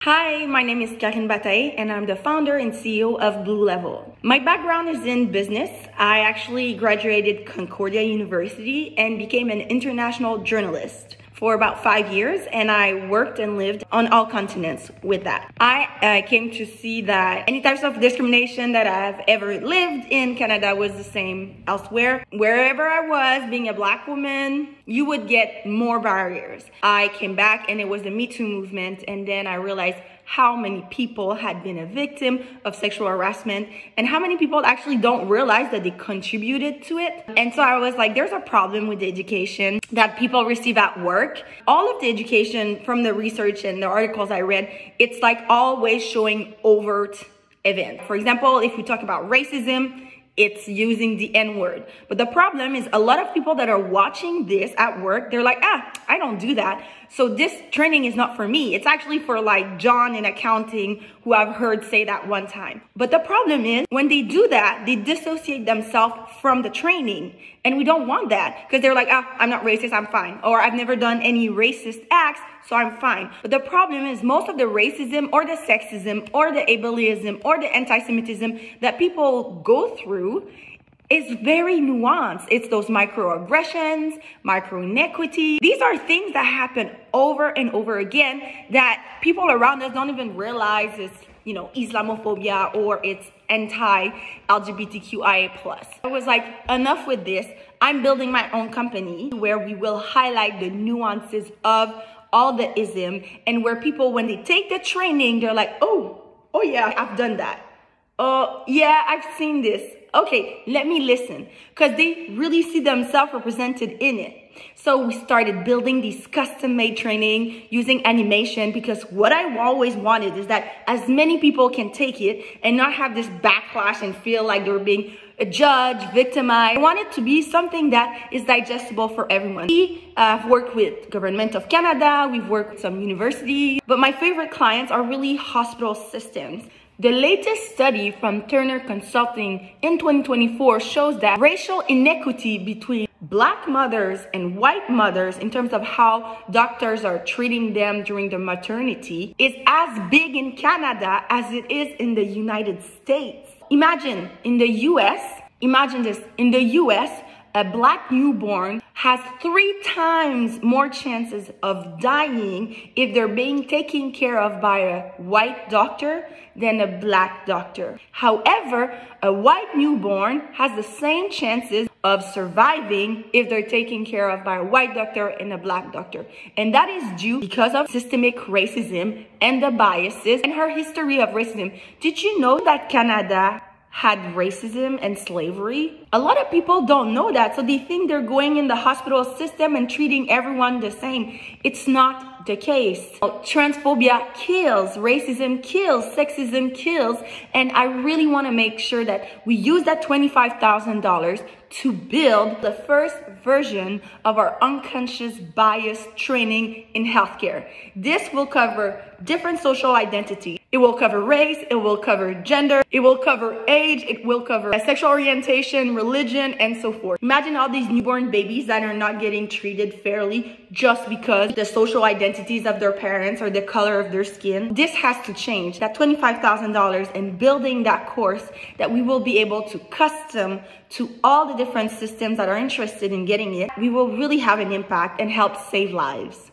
Hi, my name is Karine and I'm the founder and CEO of Blue Level. My background is in business. I actually graduated Concordia University and became an international journalist for about 5 years, and I worked and lived on all continents with that. I came to see that any types of discrimination that I've ever lived in Canada was the same elsewhere. Wherever I was, being a Black woman, you would get more barriers. I came back and it was the Me Too movement, and then I realized how many people had been a victim of sexual harassment and how many people actually don't realize that they contributed to it. And so I was like, there's a problem with the education that people receive at work. All of the education from the research and the articles I read, it's like always showing overt events. For example, if we talk about racism, it's using the N-word. But the problem is a lot of people that are watching this at work, they're like, I don't do that. So this training is not for me. It's actually for like John in accounting, who I've heard say that one time. But the problem is when they do that, they dissociate themselves from the training. And we don't want that because they're like, I'm not racist, I'm fine. Or I've never done any racist acts, so I'm fine. But the problem is most of the racism or the sexism or the ableism or the anti-Semitism that people go through is very nuanced. It's those microaggressions, micro-inequity. These are things that happen over and over again that people around us don't even realize is, Islamophobia or it's anti-LGBTQIA+. I was like, enough with this. I'm building my own company where we will highlight the nuances of all the ism, and where people, when they take the training, they're like, oh yeah, I've done that. Oh yeah, I've seen this. Okay, let me listen, because they really see themselves represented in it. So we started building these custom-made training using animation, because what I always wanted is that as many people can take it and not have this backlash and feel like they're being judged, victimized. I want it to be something that is digestible for everyone. We have worked with Government of Canada, we've worked with some universities, but my favorite clients are really hospital systems. The latest study from Turner Consulting in 2024 shows that racial inequity between Black mothers and white mothers in terms of how doctors are treating them during their maternity is as big in Canada as it is in the United States. Imagine in the US, imagine this, in the US, a Black newborn has 3 times more chances of dying if they're being taken care of by a white doctor than a Black doctor. However, a white newborn has the same chances of surviving if they're taken care of by a white doctor and a Black doctor. And that is due because of systemic racism and the biases and her history of racism. Did you know that Canada had racism and slavery? A lot of people don't know that, so they think they're going in the hospital system and treating everyone the same. It's not the case. Transphobia kills, racism kills, sexism kills, and I really want to make sure that we use that $25,000 to build the first version of our unconscious bias training in healthcare. This will cover different social identities. It will cover race, it will cover gender, it will cover age, it will cover sexual orientation, religion, and so forth. Imagine all these newborn babies that are not getting treated fairly just because the social identities of their parents or the color of their skin. This has to change. That $25,000 in building that course that we will be able to custom to all the different systems that are interested in getting it, we will really have an impact and help save lives.